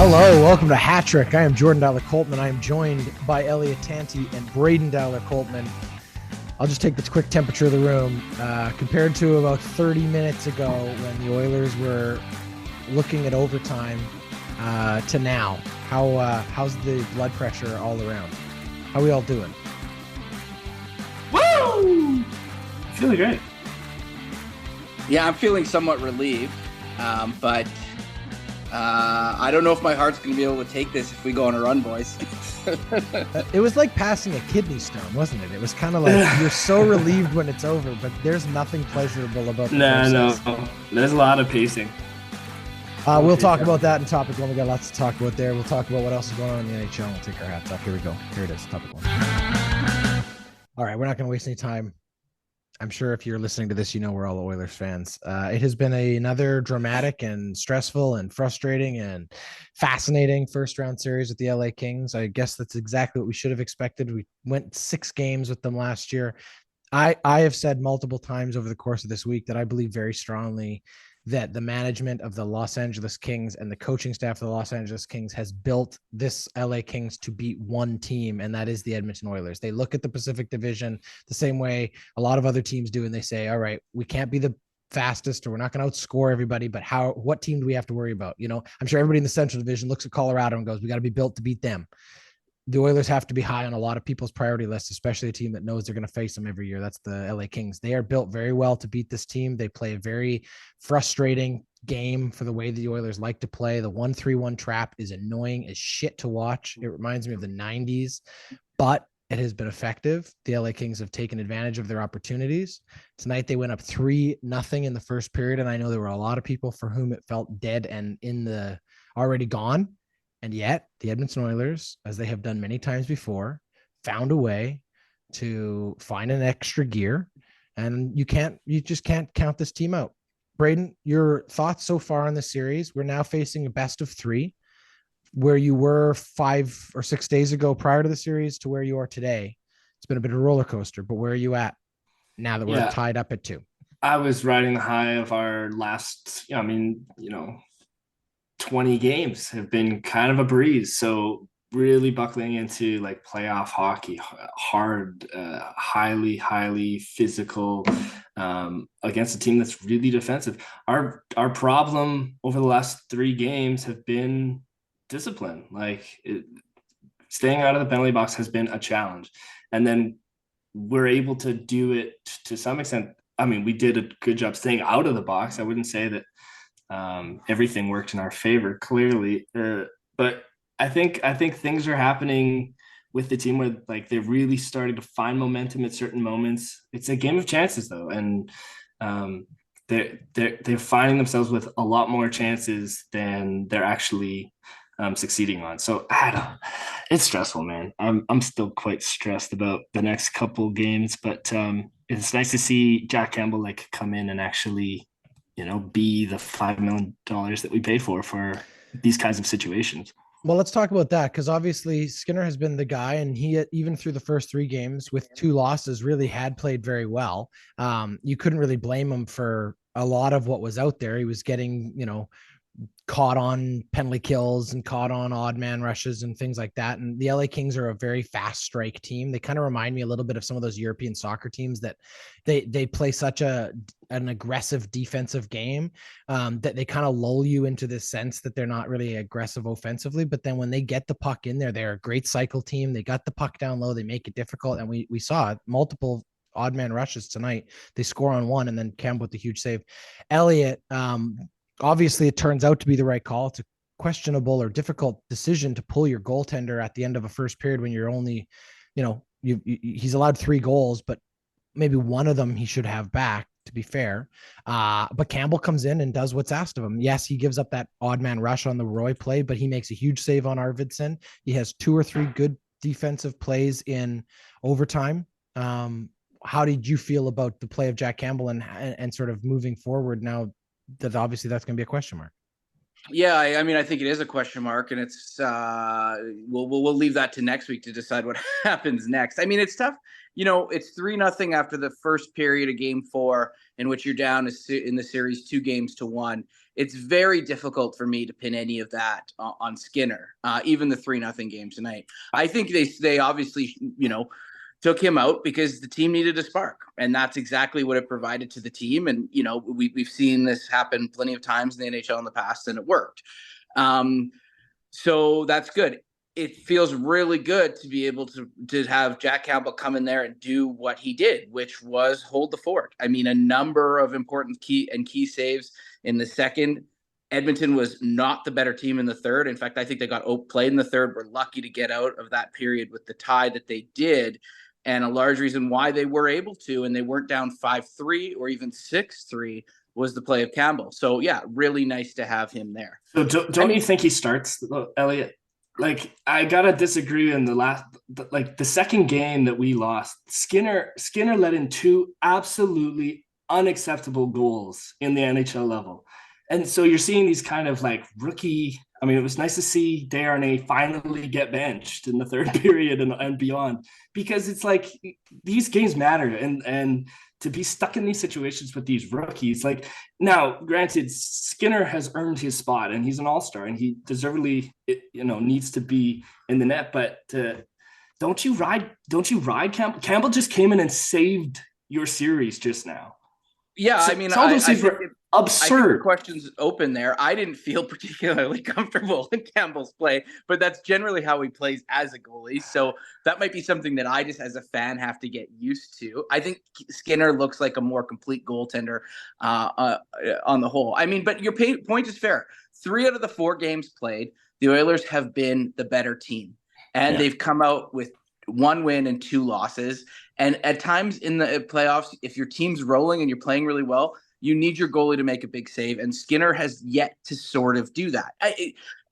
Hello, welcome to Hat Trick. I am Jordan Dollar Coltman. I am joined by Elliot Tanti and Braden Dollar Coltman. I'll just take the quick temperature of the room. Compared to about 30 minutes ago when the Oilers were looking at overtime to now, how's the blood pressure all around? How are we all doing? Woo! Feeling great. Yeah, I'm feeling somewhat relieved, but I don't know if my heart's going to be able to take this if we go on a run, boys. It was like passing a kidney stone, wasn't it? It was kind of like you're so relieved when it's over, but there's nothing pleasurable about the process. No. There's a lot of pacing. We'll talk about that in topic one. We got lots to talk about there. We'll talk about what else is going on in the NHL. We'll take our hats off. Here we go. Here it is, topic one. All right, we're not going to waste any time. I'm sure if you're listening to this, you know we're all Oilers fans. It has been another dramatic and stressful and frustrating and fascinating first-round series with the LA Kings. I guess that's exactly what we should have expected. We went 6 games with them last year. I have said multiple times over the course of this week that I believe very strongly that the management of the Los Angeles Kings and the coaching staff of the Los Angeles Kings has built this LA Kings to beat one team, and that is the Edmonton Oilers. They look at the Pacific Division the same way a lot of other teams do, and they say, all right, we can't be the fastest or we're not going to outscore everybody, but what team do we have to worry about? You know, I'm sure everybody in the Central Division looks at Colorado and goes, we got to be built to beat them. The Oilers have to be high on a lot of people's priority lists, especially a team that knows they're going to face them every year. That's the LA Kings. They are built very well to beat this team. They play a very frustrating game for the way the Oilers like to play. The 1-3-1 trap is annoying as shit to watch. It reminds me of the 90s, but it has been effective. The LA Kings have taken advantage of their opportunities. Tonight, they went up 3-0 in the first period, and I know there were a lot of people for whom it felt dead and in the already gone. And yet the Edmonton Oilers, as they have done many times before, found a way to find an extra gear, and you just can't count this team out. Braden, your thoughts so far on the series? We're now facing a best of 3, where you were 5 or 6 days ago prior to the series to where you are today. It's been a bit of a roller coaster, but where are you at now that we're tied up at 2? I was riding the high of our last, 20 games have been kind of a breeze. So really buckling into like playoff hockey, hard, highly physical, against a team that's really defensive. Our problem over the last 3 games have been discipline. Staying out of the penalty box has been a challenge. And then we're able to do it to some extent. I mean, we did a good job staying out of the box. I wouldn't say that everything worked in our favor, clearly. But I think things are happening with the team where like they're really starting to find momentum at certain moments. It's a game of chances though, and they're finding themselves with a lot more chances than they're actually succeeding on. So it's stressful, man. I'm still quite stressed about the next couple games, but it's nice to see Jack Campbell like come in and actually be the $5 million that we pay for these kinds of situations. Well, let's talk about that, because obviously Skinner has been the guy, and he, even through the first 3 games with 2 losses, really had played very well. You couldn't really blame him for a lot of what was out there. He was getting, caught on penalty kills and caught on odd man rushes and things like that. And the LA Kings are a very fast strike team. They kind of remind me a little bit of some of those European soccer teams that they play such an aggressive defensive game that they kind of lull you into this sense that they're not really aggressive offensively. But then when they get the puck in there, they're a great cycle team. They got the puck down low. They make it difficult. And we saw multiple odd man rushes tonight. They score on one, and then Campbell with the huge save. Elliot, obviously, it turns out to be the right call. It's a questionable or difficult decision to pull your goaltender at the end of a first period when you're only, he's allowed 3 goals, but maybe one of them he should have back, to be fair. But Campbell comes in and does what's asked of him. Yes, he gives up that odd man rush on the Roy play, but he makes a huge save on Arvidsson. He has 2 or 3 good defensive plays in overtime. How did you feel about the play of Jack Campbell and sort of moving forward now that obviously that's going to be a question mark? Yeah, I mean, I think it is a question mark, and it's we'll leave that to next week to decide what happens next. I mean, it's tough. it's 3-0 after the first period of game 4, in which you're down in the series 2-1. It's very difficult for me to pin any of that on Skinner, even the 3-0 game tonight. I think they obviously, took him out because the team needed a spark, and that's exactly what it provided to the team. And, we've seen this happen plenty of times in the NHL in the past, and it worked. So that's good. It feels really good to be able to have Jack Campbell come in there and do what he did, which was hold the fort. I mean, a number of important key saves in the second. Edmonton was not the better team in the third. In fact, I think they got outplayed in the third. We're lucky to get out of that period with the tie that they did. And a large reason why they were able to, and they weren't down 5-3 or even 6-3, was the play of Campbell. So, yeah, really nice to have him there. So don't you think he starts, Elliot? Like, I got to disagree in the second game that we lost. Skinner let in 2 absolutely unacceptable goals in the NHL level. And so you're seeing these kind of like rookie. I mean, it was nice to see Desharnais finally get benched in the third period and beyond, because it's like these games matter, and to be stuck in these situations with these rookies, like, now, granted, Skinner has earned his spot and he's an all-star and he deservedly, needs to be in the net, but don't you ride Campbell? Campbell just came in and saved your series just now. Yeah, so, I mean, I think absurd. the question's open there. I didn't feel particularly comfortable in Campbell's play, but that's generally how he plays as a goalie. So that might be something that I just, as a fan, have to get used to. I think Skinner looks like a more complete goaltender on the whole. I mean, but your point is fair. 3 out of the 4 games played, the Oilers have been the better team, and they've come out with 1 win and 2 losses. And at times in the playoffs, if your team's rolling and you're playing really well, you need your goalie to make a big save. And Skinner has yet to sort of do that.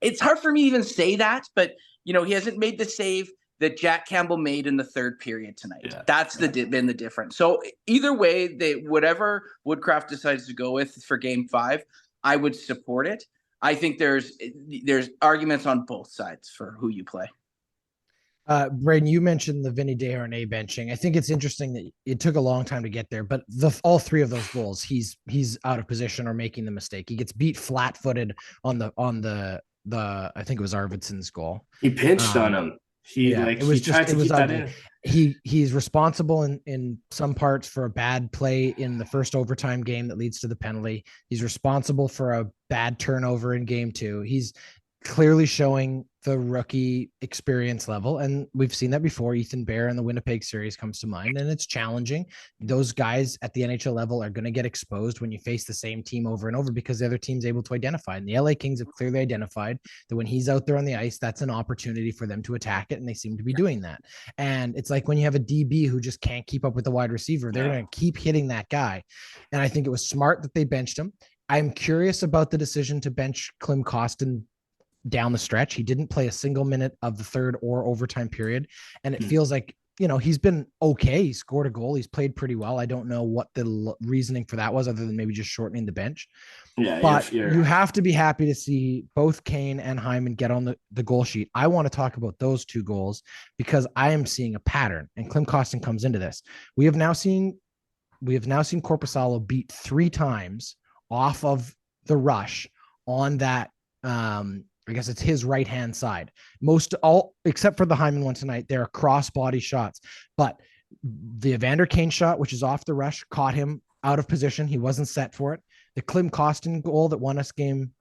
It's hard for me to even say that, but, he hasn't made the save that Jack Campbell made in the third period tonight. Yeah. That's been the difference. So either way, whatever Woodcraft decides to go with for game 5, I would support it. I think there's arguments on both sides for who you play. Braden, you mentioned the Vinny Desharnais benching. I think it's interesting that it took a long time to get there, but all 3 of those goals, he's out of position or making the mistake. He gets beat flat-footed on the I think it was Arvidsson's goal. He pinched on him. He's responsible in some parts for a bad play in the first overtime game that leads to the penalty. He's responsible for a bad turnover in game 2. He's clearly showing the rookie experience level, and we've seen that before. Ethan Bear in the Winnipeg series comes to mind, and it's challenging. Those guys at the NHL level are going to get exposed when you face the same team over and over, because the other team's able to identify. And the LA Kings have clearly identified that when he's out there on the ice, that's an opportunity for them to attack it, and they seem to be doing that. And it's like when you have a DB who just can't keep up with the wide receiver, they're going to keep hitting that guy. And I think it was smart that they benched him. I'm curious about the decision to bench Klim Kostin down the stretch. He didn't play a single minute of the third or overtime period. And it feels like, he's been okay. He scored a goal. He's played pretty well. I don't know what the reasoning for that was, other than maybe just shortening the bench. Yeah, but you have to be happy to see both Kane and Hyman get on the goal sheet. I want to talk about those 2 goals because I am seeing a pattern, and Klim Kostin comes into this. We have now seen Korpisalo beat 3 times off of the rush on that, I guess it's his right-hand side. Except for the Hyman one tonight, they're cross-body shots. But the Evander Kane shot, which is off the rush, caught him out of position. He wasn't set for it. The Klim Kostin goal that won us game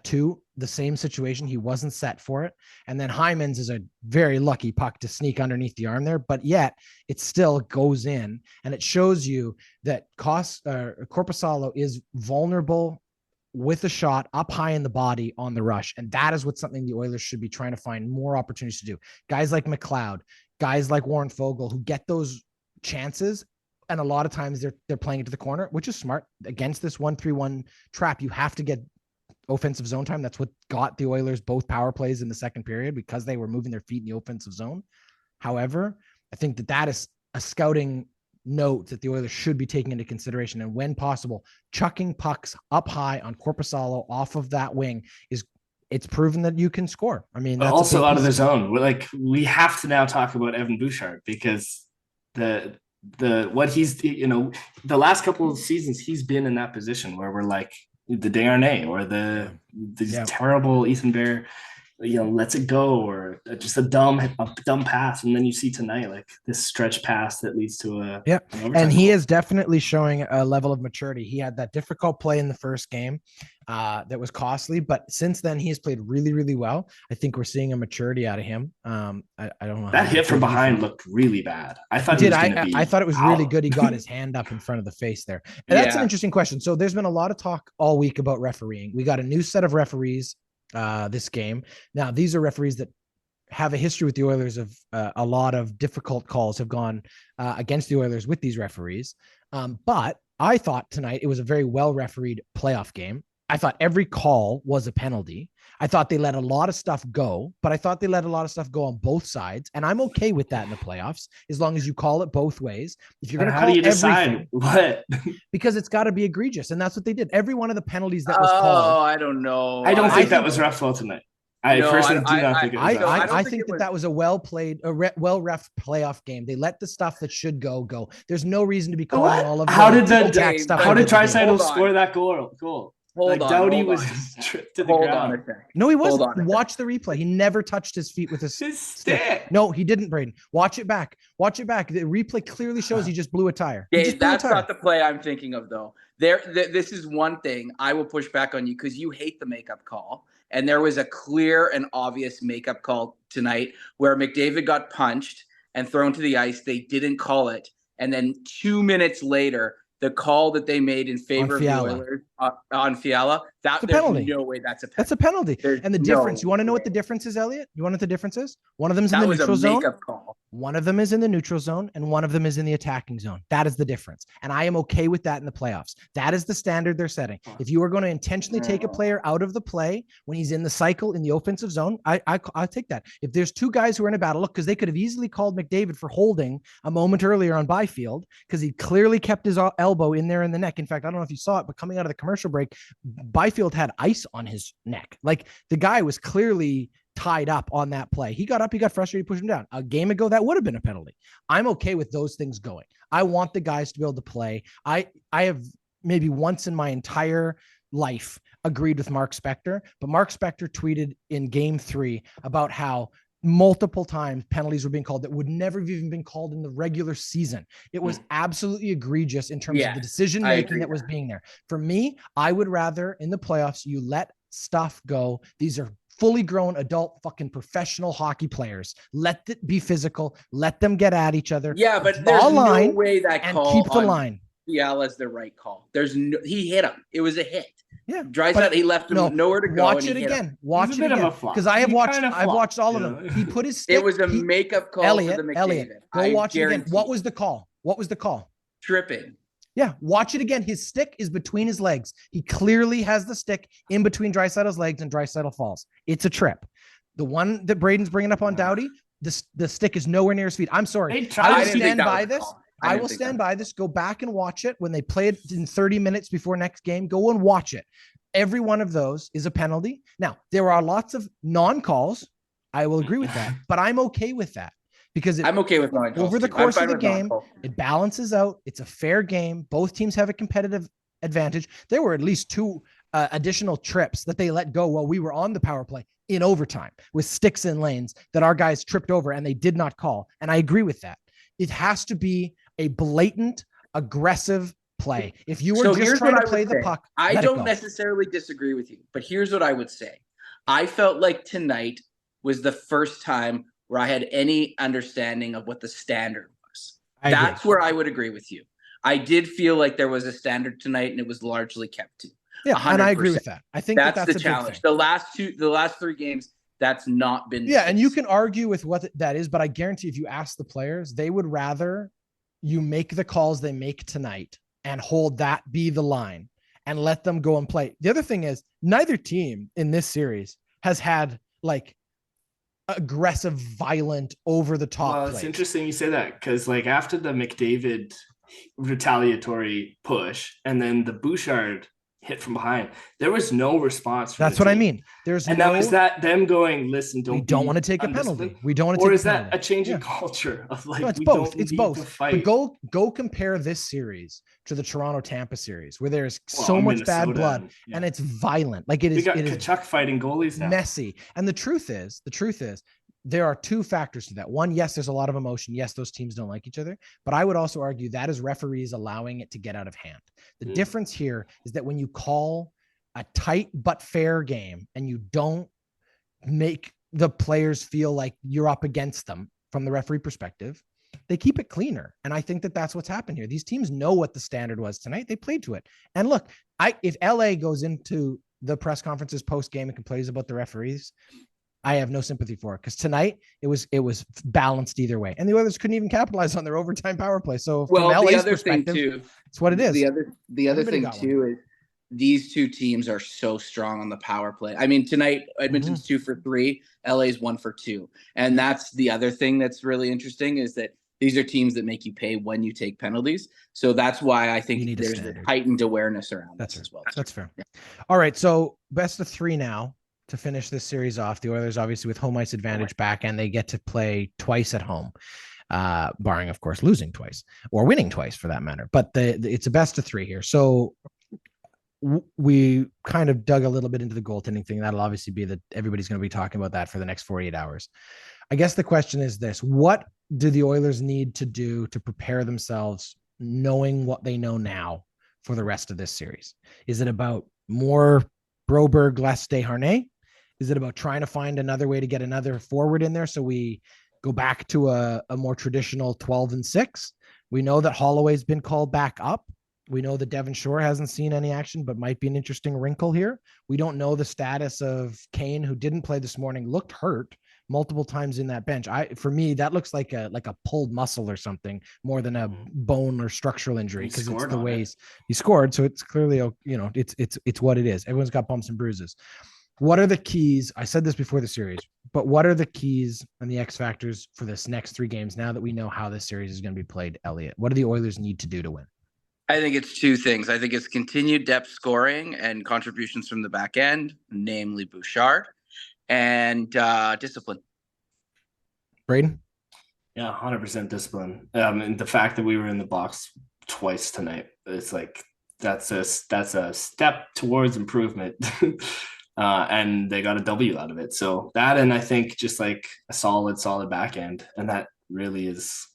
2, the same situation. He wasn't set for it. And then Hyman's is a very lucky puck to sneak underneath the arm there, but yet it still goes in. And it shows you that Korpisalo is vulnerable with a shot up high in the body on the rush. And that is something the Oilers should be trying to find more opportunities to do. Guys like McLeod, guys like Warren Fogle, who get those chances. And a lot of times they're playing it to the corner, which is smart. Against this 1-3-1 trap, you have to get offensive zone time. That's what got the Oilers both power plays in the second period, because they were moving their feet in the offensive zone. However, I think that is a scouting note that the Oilers should be taking into consideration, and when possible, chucking pucks up high on Korpisalo off of that wing it's proven that you can score. I mean, that's also out of the zone. We have to now talk about Evan Bouchard, because the what he's, the last couple of seasons he's been in that position where we're like the Darnay or these terrible Ethan Bear, lets it go, or just a dumb pass, and then you see tonight like this stretch pass that leads to an and he goal. is definitely showing a level of maturity. He had that difficult play in the first game that was costly, but since then he has played really, really well. I think we're seeing a maturity out of him. I don't know, that hit from behind looked really bad. I thought I thought it was really good. He got his hand up in front of the face there. And that's an interesting question. So there's been a lot of talk all week about refereeing. We got a new set of referees this game. Now, these are referees that have a history with the Oilers of a lot of difficult calls have gone against the Oilers with these referees. But I thought tonight it was a very well refereed playoff game. I thought every call was a penalty. I thought they let a lot of stuff go, but I thought they let a lot of stuff go on both sides. And I'm okay with that in the playoffs, as long as you call it both ways. If you're going to call, how do you decide what? Because it's got to be egregious. And that's what they did. Every one of the penalties that was called. Oh, I don't know. I don't think that was ref well tonight. I personally do not think it was. I think that was a well-played, well-ref playoff game. They let the stuff that should go. There's no reason to be calling all of How did Draisaitl score that goal? Hold on. Doughty was tripped to the ground. No, he wasn't. Watch the replay. He never touched his feet with his stick. No, he didn't, Braden. Watch it back. The replay clearly shows he just blew a tire. That's not the play I'm thinking of, though. This is one thing I will push back on you, because you hate the makeup call. And there was a clear and obvious makeup call tonight where McDavid got punched and thrown to the ice. They didn't call it. And then 2 minutes later, the call that they made in favor of the Oilers on Fiala, there's no way that's a penalty. That's a penalty. And the difference, you want to know what the difference is, Elliot? You want to know what the difference is? One of them's in the neutral zone. Call. One of them is in the neutral zone, and one of them is in the attacking zone. That is the difference. And I am okay with that in the playoffs. That is the standard they're setting. If you are going to intentionally take a player out of the play when he's in the cycle in the offensive zone, I'll take that. If there's two guys who are in a battle, look, because they could have easily called McDavid for holding a moment earlier on Byfield, because he clearly kept his elbow in there in the neck. In fact, I don't know if you saw it, but coming out of the commercial break, Byfield had ice on his neck. Like, the guy was clearly tied up on that play. He got up, he got frustrated, pushed him down. A game ago, that would have been a penalty. I'm okay with those things going. I want the guys to be able to play. I have maybe once in my entire life agreed with Mark Spector, but Mark Spector tweeted in game 3 about how multiple times penalties were being called that would never have even been called in the regular season. It was absolutely egregious in terms of the decision making that was being there. For me, I would rather in the playoffs you let stuff go. These are fully grown adult fucking professional hockey players. Let it be physical. Let them get at each other. Yeah, but there's no way that call keep the line. Fiala's the right call. He hit him. It was a hit. Yeah, Draisaitl, he left him nowhere to go. Watch it again. Watch it again. Because I've watched all of them. He put his stick. It was a makeup call. Elliot, go watch it again. What was the call? Tripping. Yeah, watch it again. His stick is between his legs. He clearly has the stick in between Draisaitl's legs, and Draisaitl falls. It's a trip. The one that Braden's bringing up on Doughty, the stick is nowhere near his feet. I'm sorry. I will stand by this. I will stand by this. Go back and watch it when they play it in 30 minutes before next game. Go and watch it. Every one of those is a penalty. Now, there are lots of non-calls. I will agree with that, but I'm okay with that. Because I'm okay with non-calls over the course of the game, it balances out. It's a fair game. Both teams have a competitive advantage. There were at least 2 additional trips that they let go while we were on the power play in overtime with sticks in lanes that our guys tripped over and they did not call. And I agree with that. It has to be a blatant, aggressive play. If you were just trying to play the puck, I don't necessarily disagree with you, but here's what I would say. I felt like tonight was the first time where I had any understanding of what the standard was. That's where I would agree with you. I did feel like there was a standard tonight, and it was largely kept to. Yeah, 100%. And I agree with that. I think that's the challenge. The last 3 games, that's not been. Yeah, and you can argue with what that is, but I guarantee if you ask the players, they would rather you make the calls they make tonight and hold that be the line and let them go and play. The other thing is, neither team in this series has had like aggressive, violent, over the top. Well, it's interesting you say that, because like after the McDavid retaliatory push and then the Bouchard hit from behind. There was no response. That's what I mean. Now is that them going, listen, we don't want to take a penalty. We don't want to take a penalty. Or is that a change in culture of like, no, it's both. It's both. But go compare this series to the Toronto Tampa series where there's so much Minnesota, bad blood and it's violent. Like it is. We got Tkachuk fighting goalies now. Messy. And the truth is, there are two factors to that. One, yes, there's a lot of emotion. Yes, those teams don't like each other. But I would also argue that is referees allowing it to get out of hand. The difference here is that when you call a tight but fair game and you don't make the players feel like you're up against them from the referee perspective, they keep it cleaner. And I think that that's what's happened here. These teams know what the standard was tonight. They played to it. And look, if LA goes into the press conferences post-game and complains about the referees, I have no sympathy for it because tonight it was balanced either way, and the Oilers couldn't even capitalize on their overtime power play. So from LA's perspective, it's what it is. The other thing too is these two teams are so strong on the power play. I mean, tonight Edmonton's 2 for 3, LA's 1 for 2, and that's the other thing that's really interesting is that these are teams that make you pay when you take penalties. So that's why I think there's a heightened awareness around this as well. That's fair. Yeah. All right, so best of 3 now. To finish this series off, the Oilers obviously with home ice advantage back, and they get to play twice at home, barring of course losing twice or winning twice for that matter. But it's a best of 3 here. So we kind of dug a little bit into the goaltending thing. That'll obviously be that everybody's going to be talking about that for the next 48 hours. I guess the question is this: what do the Oilers need to do to prepare themselves, knowing what they know now for the rest of this series? Is it about more Broberg, less Desharnais? Is it about trying to find another way to get another forward in there so we go back to a more traditional 12-6? We know that Holloway's been called back up. We know that Devon Shore hasn't seen any action, but might be an interesting wrinkle here. We don't know the status of Kane, who didn't play this morning, looked hurt multiple times in that bench. For me, that looks like a pulled muscle or something more than a bone or structural injury because it's the ways he scored. So it's clearly, it's what it is. Everyone's got bumps and bruises. What are the keys? I said this before the series, but what are the keys and the X factors for this next 3 games now that we know how this series is going to be played, Elliot? What do the Oilers need to do to win? I think it's 2 things. I think it's continued depth scoring and contributions from the back end, namely Bouchard, and discipline. Braden? Yeah, 100% discipline. And the fact that we were in the box twice tonight, it's like that's a step towards improvement. And they got a W out of it. So that, and I think just like a solid back end, and that really is,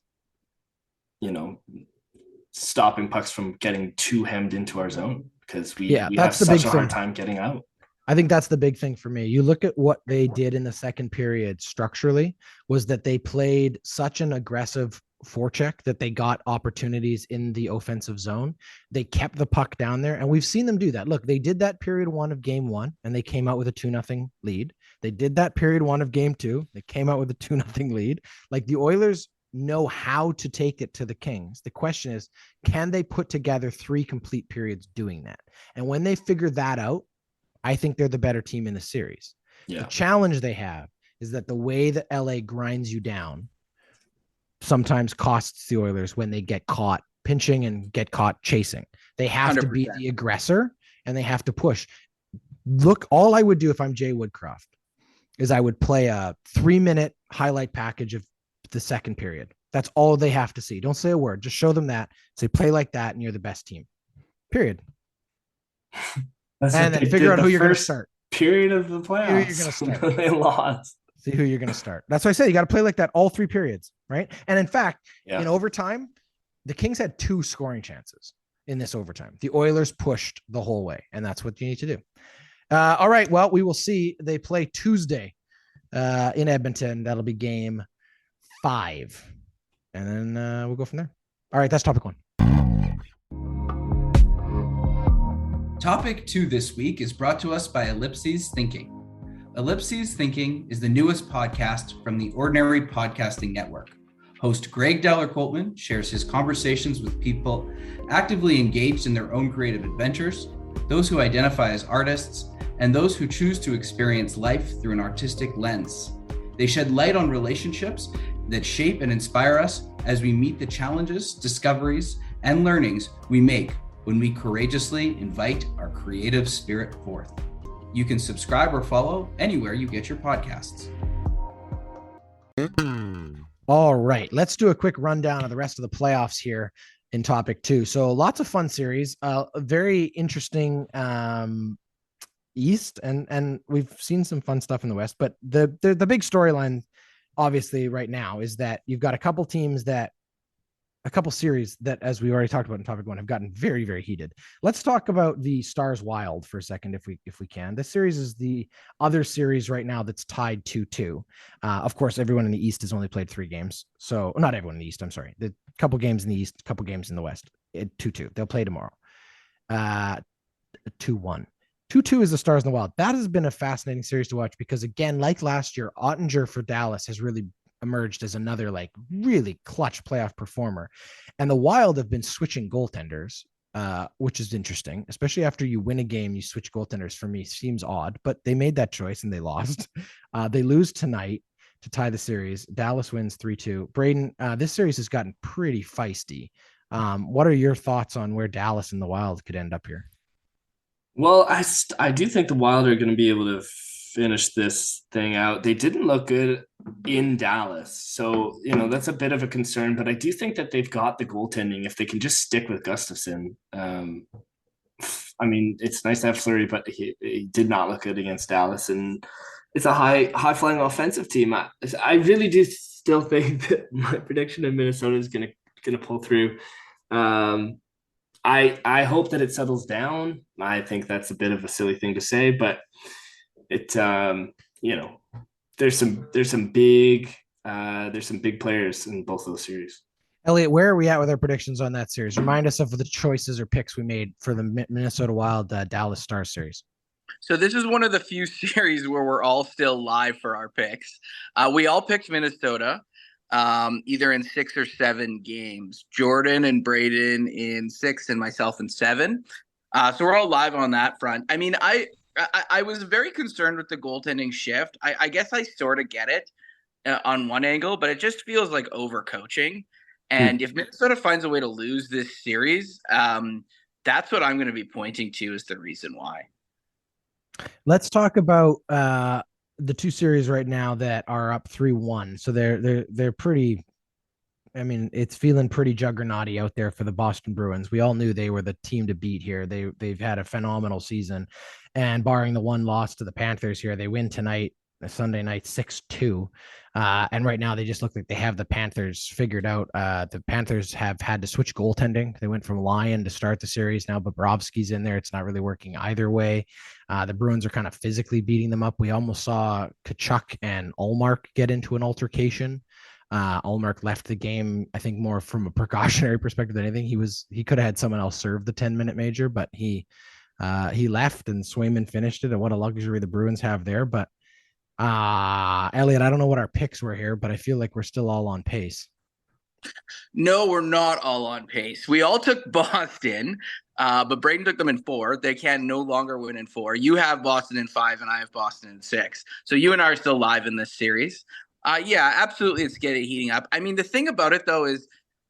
stopping pucks from getting too hemmed into our zone because we have such a hard time getting out. I think that's the big thing for me. You look at what they did in the second period structurally was that they played such an aggressive forecheck that they got opportunities in the offensive zone. They kept the puck down there, and we've seen them do that. Look, they did that period 1 of game 1, and they came out with a 2-0 lead. They did that period 1 of game 2. They came out with a 2-0 lead. Like, the Oilers know how to take it to the Kings. The question is, can they put together 3 complete periods doing that? And when they figure that out, I think they're the better team in the series. Yeah. The challenge they have is that the way that LA grinds you down sometimes costs the Oilers when they get caught pinching and get caught chasing. They have 100%. To be the aggressor and they have to push. Look, all I would do if I'm Jay Woodcroft is I would play a 3-minute highlight package of the second period. That's all they have to see. Don't say a word. Just show them that. Say, play like that and you're the best team. Period. And then figure out who you're going to start. Period of the playoffs. Who you're going to start. They lost. See who you're going to start. That's why I say you got to play like that all 3 periods, right? And in fact, in overtime, the Kings had 2 scoring chances in this overtime. The Oilers pushed the whole way, and that's what you need to do. All right, well, we will see. They play Tuesday in Edmonton. That'll be game 5. And then we'll go from there. All right, that's topic 1. Topic 2 this week is brought to us by Ellipses Thinking. Ellipses Thinking is the newest podcast from the Ordinary Podcasting Network. Host Greg Deller-Coltman shares his conversations with people actively engaged in their own creative adventures, those who identify as artists, and those who choose to experience life through an artistic lens. They shed light on relationships that shape and inspire us as we meet the challenges, discoveries, and learnings we make when we courageously invite our creative spirit forth. You can subscribe or follow anywhere you get your podcasts. All right, let's do a quick rundown of the rest of the playoffs here in topic 2. So lots of fun series, a very interesting East, and we've seen some fun stuff in the West. But the big storyline, obviously, right now is that you've got a couple series that, as we already talked about in topic 1, have gotten very, very heated. Let's talk about the Stars Wild for a second, if we can. This series is the other series right now that's tied 2-2. Of course, everyone in the East has only played 3 games. So not everyone in the East, I'm sorry. The couple games in the East, couple games in the West. 2-2. They'll play tomorrow. 2-1. 2-2 is the Stars and the Wild. That has been a fascinating series to watch because, again, like last year, Ottinger for Dallas has really emerged as another really clutch playoff performer. And the Wild have been switching goaltenders, which is interesting, especially after you win a game, you switch goaltenders. For me, seems odd, but they made that choice and they lost. They lose tonight to tie the series. Dallas wins 3-2. Braden, this series has gotten pretty feisty. What are your thoughts on where Dallas and the Wild could end up here? Well, I do think the Wild are going to be able to finish this thing out. They didn't look good in Dallas, so that's a bit of a concern. But I do think that they've got the goaltending if they can just stick with Gustafsson. I mean, it's nice to have Fleury, but he did not look good against Dallas, and it's a high flying offensive team. I really do still think that my prediction in Minnesota is going to pull through. I hope that it settles down. I think that's a bit of a silly thing to say, but it there's some big players in both of those series. Elliot, where are we at with our predictions on that series? Remind us of the choices or picks we made for the Minnesota Wild Dallas Stars series. So this is one of the few series where we're all still live for our picks. We all picked Minnesota. Either in 6 or 7 games. Jordan and Braden in 6 and myself in 7. So we're all live on that front. I mean, I was very concerned with the goaltending shift. I guess I sort of get it on one angle, but it just feels like overcoaching. And if Minnesota finds a way to lose this series, that's what I'm going to be pointing to as the reason why. Let's talk about the 2 series right now that are up 3-1. So they're pretty, I mean, it's feeling pretty juggernauty out there for the Boston Bruins. We all knew they were the team to beat here. They've had a phenomenal season, and barring the one loss to the Panthers here, they win tonight, Sunday night, 6-2. And right now they just look like they have the Panthers figured out. The Panthers have had to switch goaltending. They went from Lyon to start the series. Now Bobrovsky's in there. It's not really working either way. The Bruins are kind of physically beating them up. We almost saw Tkachuk and Ullmark get into an altercation. Ullmark left the game, I think, more from a precautionary perspective than anything. He could have had someone else serve the 10-minute major, but he left and Swayman finished it. And what a luxury the Bruins have there. But Elliot, I don't know what our picks were here, but I feel like we're still all on pace. No, we're not all on pace. We all took Boston, but Braden took them in 4. They can no longer win in 4. You have Boston in 5, and I have Boston in 6. So you and I are still live in this series. Yeah, absolutely. It's heating up. I mean, the thing about it, though, is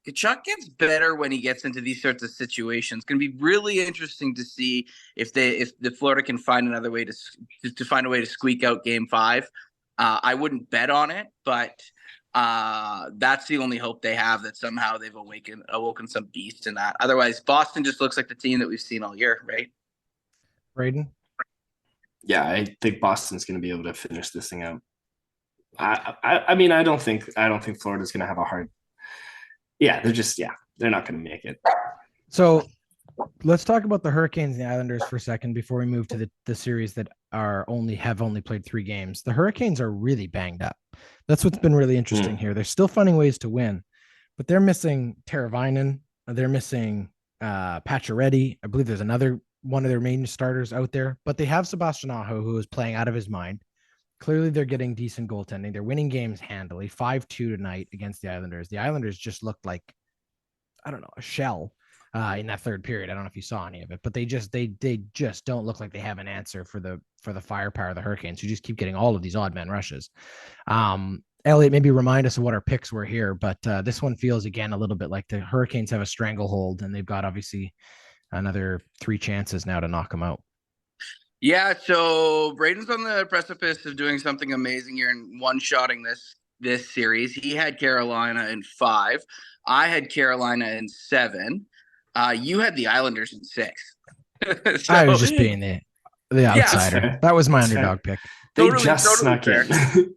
Tkachuk gets better when he gets into these sorts of situations. It's going to be really interesting to see if the Florida can find another way to find a way to squeak out Game 5. I wouldn't bet on it, but that's the only hope they have, that somehow they've awoken some beast in that. Otherwise, Boston just looks like the team that we've seen all year, right? Braden? Yeah, I think Boston's going to be able to finish this thing out. I mean, I don't think Florida's going to have a hard. Yeah, they're not going to make it. So let's talk about the Hurricanes and the Islanders for a second before we move to the series that have only played 3 games. The Hurricanes are really banged up. That's what's been really interesting here. They're still finding ways to win, but they're missing Teravainen. They're missing Pacioretty. I believe there's another one of their main starters out there, but they have Sebastian Aho, who is playing out of his mind. Clearly, they're getting decent goaltending. They're winning games handily, 5-2 tonight against the Islanders. The Islanders just looked like, I don't know, a shell in that third period. I don't know if you saw any of it, but they just don't look like they have an answer for the firepower of the Hurricanes, who just keep getting all of these odd man rushes. Elliot, maybe remind us of what our picks were here, but this one feels again a little bit like the Hurricanes have a stranglehold, and they've got obviously another 3 chances now to knock them out. Yeah, so Braden's on the precipice of doing something amazing here and one-shotting this series. He had Carolina in 5. I had Carolina in 7. You had the Islanders in 6. So, I was just being the outsider. fair. That was my That's underdog pick. They Totally- just totally snuck fair. in.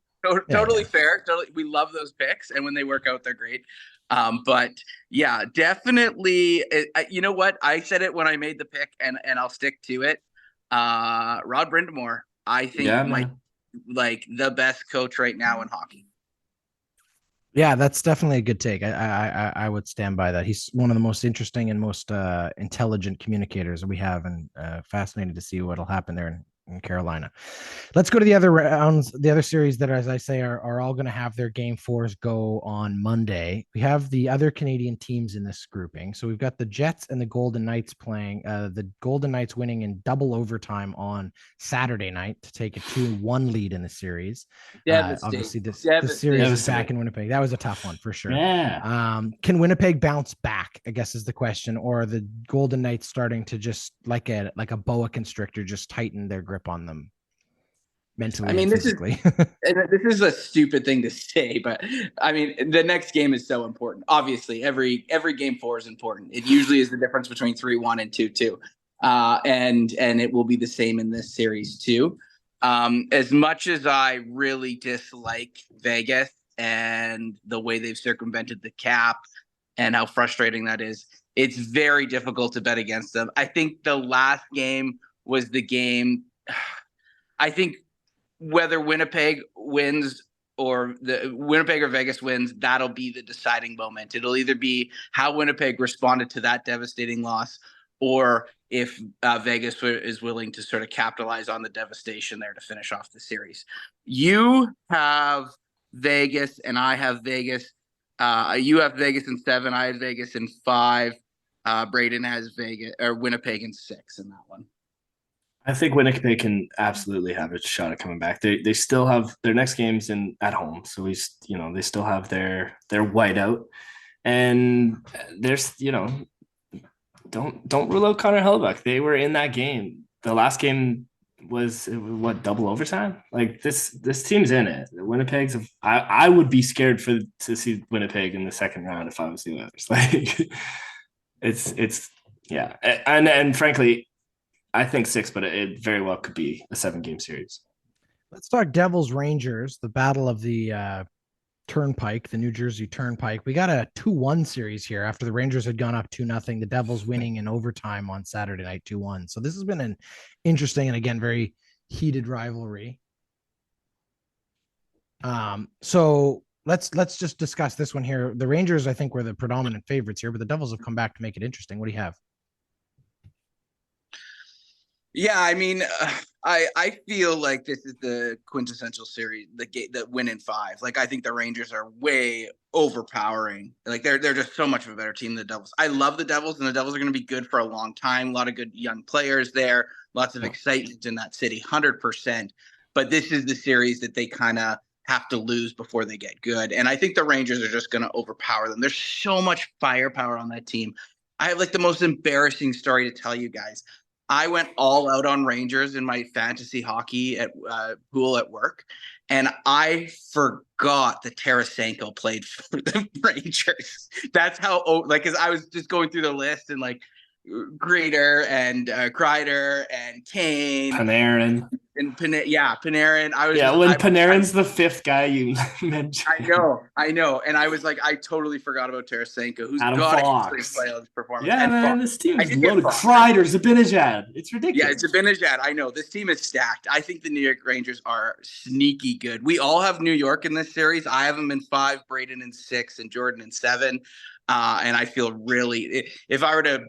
Totally fair. Totally, we love those picks, and when they work out, they're great. But yeah, definitely. You know what? I said it when I made the pick, and I'll stick to it. Rod Brind'Amour, I think, Yeah, might man. like the best coach right now in hockey. Yeah, that's definitely a good take. I would stand by that. He's one of the most interesting and most intelligent communicators we have, and fascinated to see what'll happen there in Carolina. Let's go to the other rounds, the other series that, as I say, are all going to have their game 4s go on Monday. We have the other Canadian teams in this grouping. So we've got the Jets and the Golden Knights playing. The Golden Knights winning in double overtime on Saturday night to take a 2-1 lead in the series. Obviously, this series is back in Winnipeg. That was a tough one for sure. Yeah. Can Winnipeg bounce back, I guess, is the question, or are the Golden Knights starting to just like a boa constrictor, just tighten their grip on them mentally? I mean, and physically. this is a stupid thing to say, but I mean, the next game is so important. Obviously, every game 4 is important. It usually is the difference between 3-1 and 2-2, and it will be the same in this series too. As much as I really dislike Vegas and the way they've circumvented the cap and how frustrating that is, it's very difficult to bet against them. I think the last game was the game. I think whether Winnipeg wins or the Winnipeg or Vegas wins, that'll be the deciding moment. It'll either be how Winnipeg responded to that devastating loss, or if Vegas is willing to sort of capitalize on the devastation there to finish off the series. You have Vegas and I have Vegas. You have Vegas in 7. I had Vegas in 5. Braden has Vegas or Winnipeg in 6 in that one. I think Winnipeg can absolutely have a shot at coming back. They still have their next games at home, so they still have their whiteout, and there's don't rule out Connor Hellebuyck. They were in that game. The last game was double overtime. Like this team's in it. Winnipeg's. I would be scared to see Winnipeg in the second round if I was the Oilers. Like it's yeah, and frankly, I think 6, but it very well could be a 7-game series. Let's talk Devils Rangers, the battle of the Turnpike, the New Jersey Turnpike. We got a 2-1 series here after the Rangers had gone up 2-0. The Devils winning in overtime on Saturday night 2-1. So this has been an interesting and again very heated rivalry. So let's just discuss this one here. The Rangers, I think, were the predominant favorites here, but the Devils have come back to make it interesting. What do you have? Yeah, I mean, I feel like this is the quintessential series, the win in 5. Like, I think the Rangers are way overpowering. Like, they're just so much of a better team than the Devils. I love the Devils, and the Devils are going to be good for a long time. A lot of good young players there, lots of excitement in that city, 100%. But this is the series that they kind of have to lose before they get good. And I think the Rangers are just going to overpower them. There's so much firepower on that team. I have like the most embarrassing story to tell you guys. I went all out on Rangers in my fantasy hockey at pool at work, and I forgot that Tarasenko played for the Rangers. That's how, because I was just going through the list and like Greider and Kreider and Kane, Panarin. And Panarin. Panarin's the 5th guy you mentioned. I know. And I was like, I totally forgot about Tarasenko, who's Adam got Fox. a playoff performance. Yeah, and man, this team I is did get loaded. Fox. Kreider, Zibanejad. It's ridiculous. Yeah, it's Zibanejad. I know. This team is stacked. I think the New York Rangers are sneaky good. We all have New York in this series. I have them in 5, Braden in 6, and Jordan in 7. And I feel really, if I were to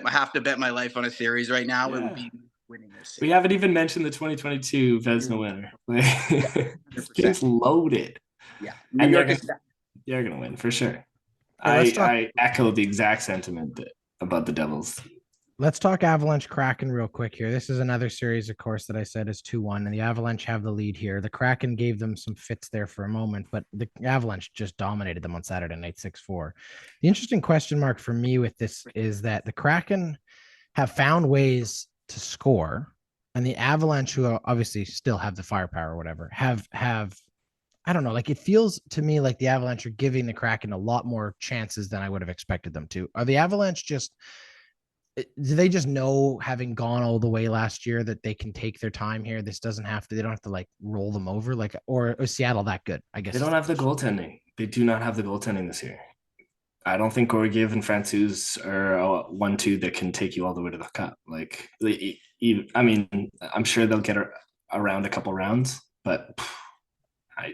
have to bet my life on a series right now, it would be winning this series. We haven't even mentioned the 2022 Vezina winner. It's loaded. Yeah, New York is they're gonna win for sure. I echo the exact sentiment about the Devils Let's talk Avalanche Kraken real quick here. This is another series, of course, that I said is 2-1, and the Avalanche have the lead here. The Kraken gave them some fits there for a moment, but the Avalanche just dominated them on Saturday night 6-4. The interesting question mark for me with this is that the Kraken have found ways to score, and the Avalanche, who obviously still have the firepower or whatever, have I don't know, like it feels to me like the Avalanche are giving the Kraken a lot more chances than I would have expected them to. Are the Avalanche just do they just know, having gone all the way last year, that they can take their time here? They don't have to like roll them over, like, or is Seattle that good? I guess they don't have the goaltending. They do not have the goaltending this year. I don't think Georgiev and Francouz are a 1-2 that can take you all the way to the cup. Like, I mean, I'm sure they'll get around a couple rounds, but I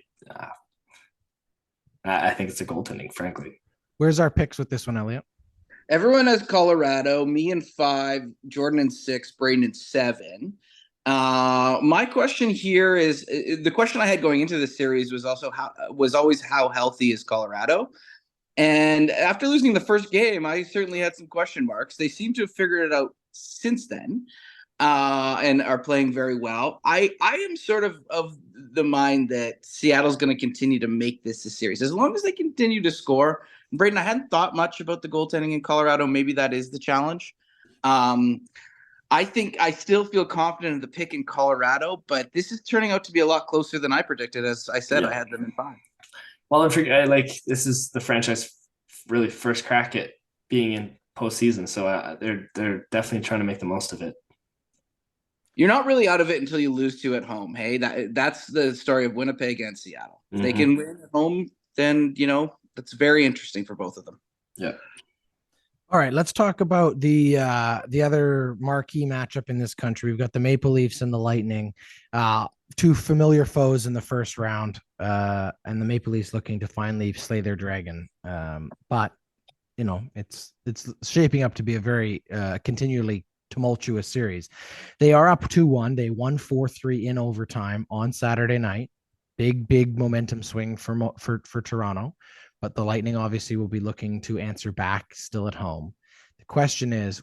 think it's a goaltending, frankly. Where's our picks with this one, Elliot? Everyone has Colorado, me in 5, Jordan in 6, Braden in 7. My question here is, the question I had going into the series was always how healthy is Colorado? And after losing the first game, I certainly had some question marks. They seem to have figured it out since then, and are playing very well. I am sort of the mind that Seattle's going to continue to make this a series as long as they continue to score. Braden, I hadn't thought much about the goaltending in Colorado. Maybe that is the challenge. I think I still feel confident in the pick in Colorado, but this is turning out to be a lot closer than I predicted. As I said, I had them in 5. Well, this is the franchise really first crack at being in postseason, so they're definitely trying to make the most of it. You're not really out of it until you lose 2 at home. Hey, that's the story of Winnipeg and Seattle. If they can win at home, then that's very interesting for both of them. Yeah. All right, let's talk about the other marquee matchup in this country. We've got the Maple Leafs and the Lightning, 2 familiar foes in the first round, and the Maple Leafs looking to finally slay their dragon. But it's shaping up to be a very continually tumultuous series. They are up 2-1. They won 4-3 in overtime on Saturday night. Big momentum swing for Toronto. But the Lightning obviously will be looking to answer back still at home. The question is,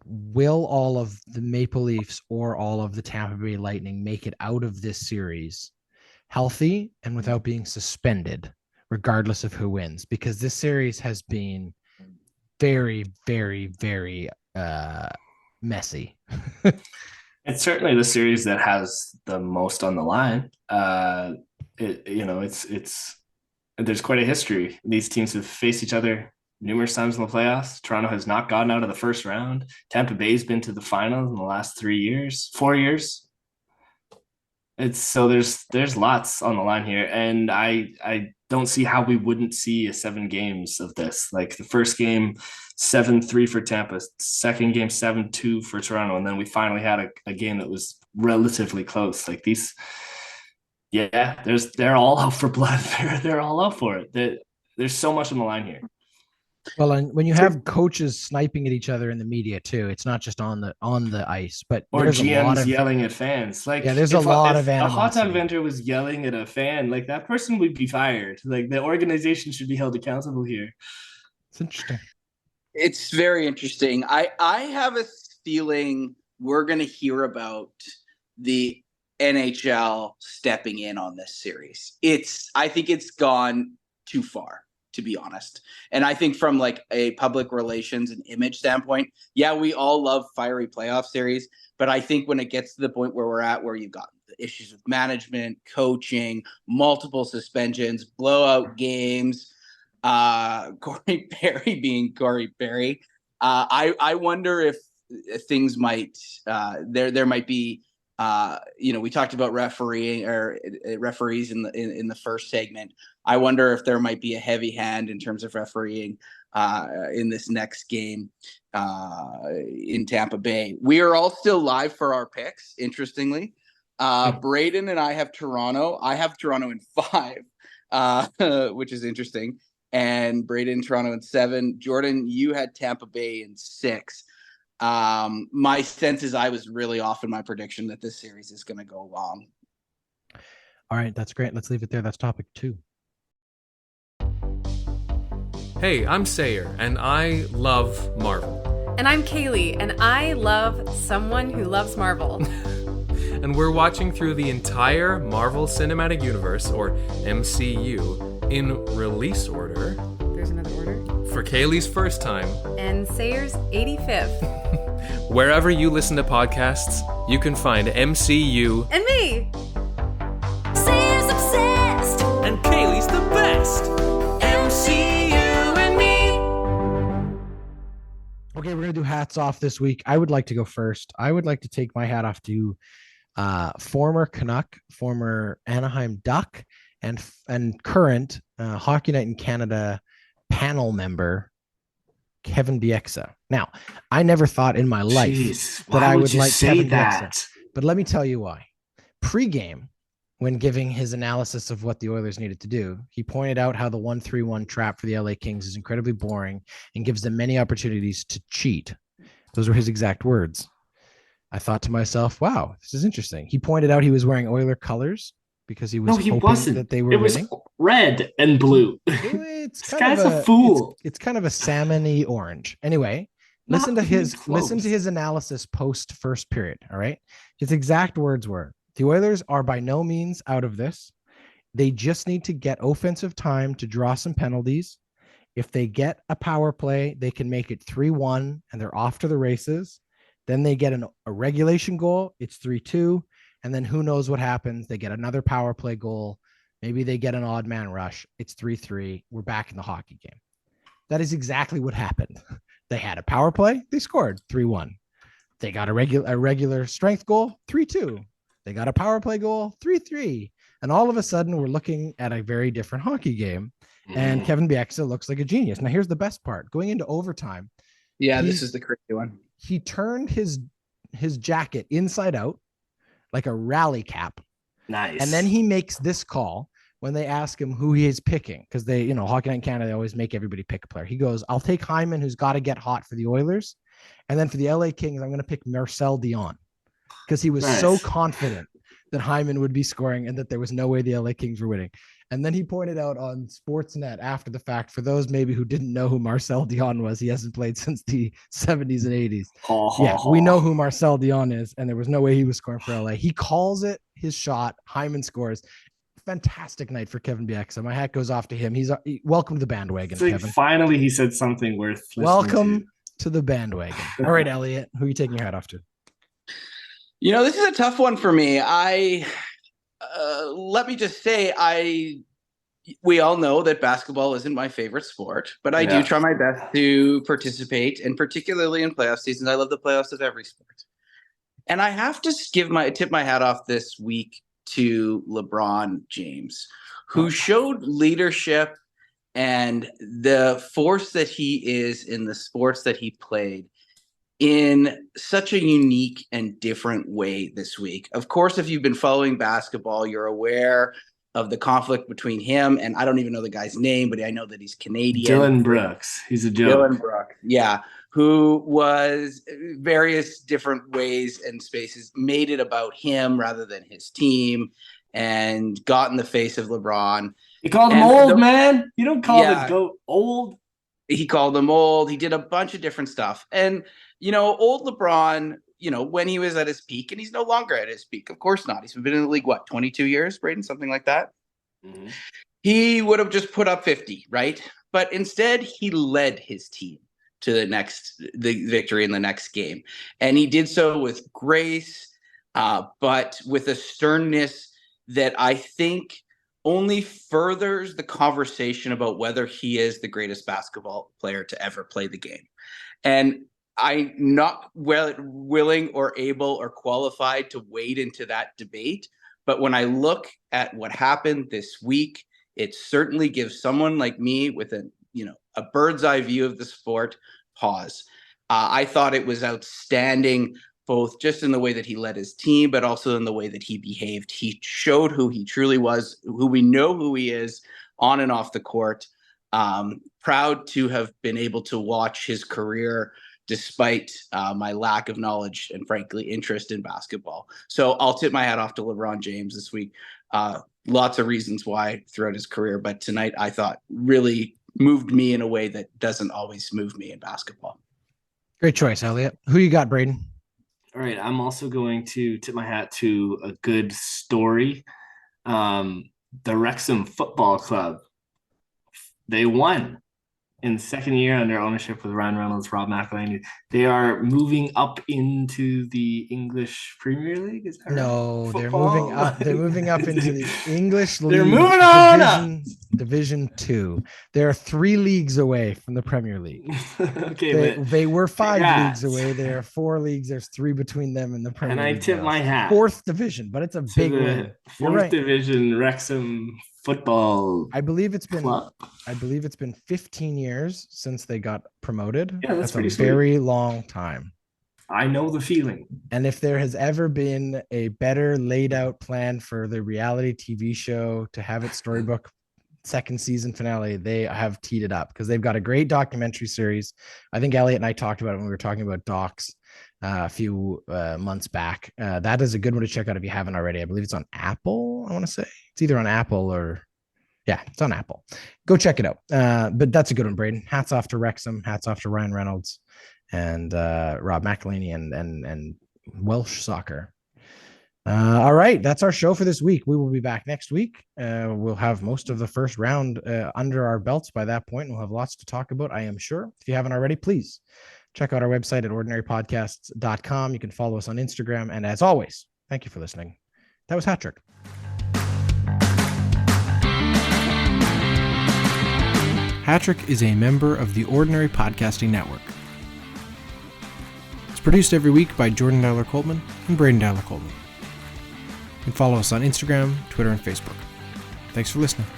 will all of the Maple Leafs or all of the Tampa Bay Lightning make it out of this series healthy and without being suspended, regardless of who wins? Because this series has been very, very, very messy. It's certainly the series that has the most on the line. There's quite a history. These teams have faced each other numerous times in the playoffs. Toronto has not gotten out of the first round. Tampa Bay's been to the finals in the last 4 years. There's lots on the line here, and I don't see how we wouldn't see a 7 games of this. Like the first game, 7-3 for Tampa, second game 7-2 for Toronto, and then we finally had a game that was relatively close. Like these. Yeah, they're all out for blood. They're all out for it. There's so much on the line here. Well, and when you have coaches sniping at each other in the media too, it's not just on the ice, but or GMs yelling at fans. Like, there's a lot of animosity. A hot dog vendor was yelling at a fan, like that person would be fired. Like the organization should be held accountable here. It's interesting. It's very interesting. I have a feeling we're going to hear about the NHL stepping in on this series. I think it's gone too far, to be honest. And I think from like a public relations and image standpoint, yeah, we all love fiery playoff series, but I think when it gets to the point where we're at, where you've got the issues with management, coaching, multiple suspensions, blowout games, Corey Perry being Corey Perry, I wonder if things might there might be. We talked about referees in the first segment. I wonder if there might be a heavy hand in terms of refereeing in this next game in Tampa Bay. We are all still live for our picks, interestingly. Braden and I have Toronto. I have Toronto in 5, which is interesting. And Braden, Toronto in 7. Jordan, you had Tampa Bay in 6. My sense is I was really off in my prediction that this series is going to go long. All right, that's great. Let's leave it there. That's topic 2. Hey, I'm Sayer, and I love Marvel. And I'm Kaylee, and I love someone who loves Marvel. And we're watching through the entire Marvel Cinematic Universe, or MCU, in release order. There's another order. For Kaylee's first time. And Sayer's 85th. Wherever you listen to podcasts, you can find MCU. And me! Sayer's obsessed. And Kaylee's the best! MCU and me. Okay, we're gonna do hats off this week. I would like to go first. I would like to take my hat off to former Canuck, former Anaheim Duck, and current Hockey Night in Canada panel member Kevin Bieksa. Now, I never thought in my life that I would like Kevin Bieksa, but let me tell you why. Pre-game, when giving his analysis of what the Oilers needed to do, he pointed out how the 1-3-1 trap for the LA Kings is incredibly boring and gives them many opportunities to cheat. Those were his exact words. I thought to myself, wow, this is interesting. He pointed out he was wearing Oiler colors because he was hoping that they were winning. Was red and blue. It's this guy's a fool. It's kind of a salmon-y orange. Anyway, listen to his analysis post first period. All right. His exact words were, the Oilers are by no means out of this. They just need to get offensive time to draw some penalties. If they get a power play, they can make it 3-1 and they're off to the races. Then they get a regulation goal. It's 3-2. And then who knows what happens? They get another power play goal. Maybe they get an odd man rush. It's 3-3. We're back in the hockey game. That is exactly what happened. They had a power play. They scored 3-1. They got a regular strength goal, 3-2. They got a power play goal, 3-3. And all of a sudden, we're looking at a very different hockey game. And Kevin Bieksa looks like a genius. Now, here's the best part. Going into overtime. Yeah, this is the crazy one. He turned his jacket inside out like a rally cap. Nice. And then he makes this call when they ask him who he is picking. Because they, Hockey Night in Canada, they always make everybody pick a player. He goes, I'll take Hyman, who's got to get hot for the Oilers. And then for the LA Kings, I'm going to pick Marcel Dion. Because he was so confident that Hyman would be scoring and that there was no way the LA Kings were winning. And then he pointed out on Sportsnet after the fact, for those maybe who didn't know who Marcel Dion was, he hasn't played since the 70s and 80s. We know who Marcel Dion is, and there was no way he was scoring for LA. He calls it his shot. Hyman scores. Fantastic night for Kevin Bieksa. My hat goes off to him. He's welcome to the bandwagon, Kevin. Finally, he said something worth listening Welcome to the bandwagon. All right, Elliot, who are you taking your hat off to? This is a tough one for me. Let me just say, we all know that basketball isn't my favorite sport, but I do try my best to participate, and particularly in playoff seasons. I love the playoffs of every sport. And I have to tip my hat off this week to LeBron James, who showed leadership and the force that he is in the sports that he played in such a unique and different way this week. Of course, if you've been following basketball, you're aware of the conflict between him and I don't even know the guy's name, but I know that he's Canadian. Dillon Brooks. He's a joke. Dillon Brooks. Yeah. Who was various different ways and spaces made it about him rather than his team and got in the face of LeBron. He called him old, man. You don't call the GOAT old. He called him old. He did a bunch of different stuff. And old LeBron, when he was at his peak, and he's no longer at his peak. Of course not. He's been in the league, 22 years, Braden? Something like that. Mm-hmm. He would have just put up 50, right? But instead, he led his team to the victory in the next game. And he did so with grace, but with a sternness that I think only furthers the conversation about whether he is the greatest basketball player to ever play the game. And I'm not willing or able or qualified to wade into that debate. But when I look at what happened this week, it certainly gives someone like me with a bird's eye view of the sport pause. I thought it was outstanding, both just in the way that he led his team, but also in the way that he behaved. He showed who he truly was, who we know who he is on and off the court. Proud to have been able to watch his career despite my lack of knowledge and, frankly, interest in basketball. So I'll tip my hat off to LeBron James this week. Lots of reasons why throughout his career, but tonight I thought really moved me in a way that doesn't always move me in basketball. Great choice, Elliot. Who you got, Braden? All right, I'm also going to tip my hat to a good story. The Wrexham Football Club. They won in the second year under ownership with Ryan Reynolds, Rob McElhenney. They are moving up into the English Premier League. Is that No, right? they're Football? moving up. They're moving up into the English League. They're moving on up. Division 2. They're 3 leagues away from the Premier League. Okay, They were 5 congrats. leagues away. There are 4 leagues. There's 3 between them and the Premier and I League. tip now. my hat 4th division, but it's a to big the win. You're 4th right. Division Wrexham Football I believe it's been Club. 15 years since they got promoted. Yeah, that's a pretty sweet. very long time. I know the feeling. And if there has ever been a better laid out plan for the reality TV show to have its storybook second season finale, they have teed it up because they've got a great documentary series. I think Elliot and I talked about it when we were talking about docs a few months back. That is a good one to check out if you haven't already. I believe it's on Apple. I want to say it's either on Apple or it's on Apple. Go check it out. But that's a good one, Braden. Hats off to Wrexham. Hats off to Ryan Reynolds and Rob McElhenney and Welsh soccer. All right, that's our show for this week. We will be back next week. We'll have most of the first round under our belts by that point. We'll have lots to talk about, I am sure. If you haven't already, please check out our website at ordinarypodcasts.com. You can follow us on Instagram. And as always, thank you for listening. That was Hat Trick. Hat Trick is a member of the Ordinary Podcasting Network. It's produced every week by Jordan Dowler Coleman and Braden Dowler Coleman. You can follow us on Instagram, Twitter, and Facebook. Thanks for listening.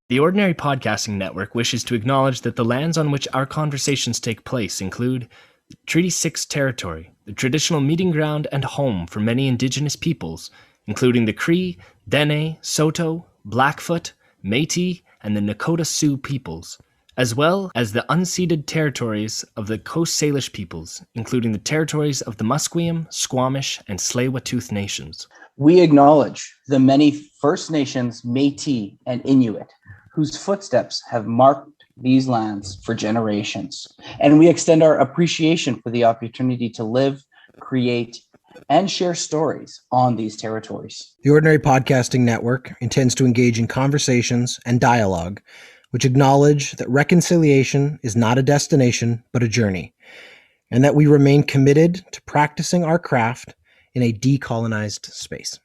The Ordinary Podcasting Network wishes to acknowledge that the lands on which our conversations take place include Treaty 6 territory, the traditional meeting ground and home for many Indigenous peoples, including the Cree, Dene, Saulteaux, Blackfoot, Métis, and the Nakota Sioux peoples, as well as the unceded territories of the Coast Salish peoples, including the territories of the Musqueam, Squamish, and Tsleil-Waututh nations. We acknowledge the many First Nations, Métis, and Inuit whose footsteps have marked these lands for generations. And we extend our appreciation for the opportunity to live, create, and share stories on these territories. The Ordinary Podcasting Network intends to engage in conversations and dialogue which acknowledge that reconciliation is not a destination, but a journey, and that we remain committed to practicing our craft in a decolonized space.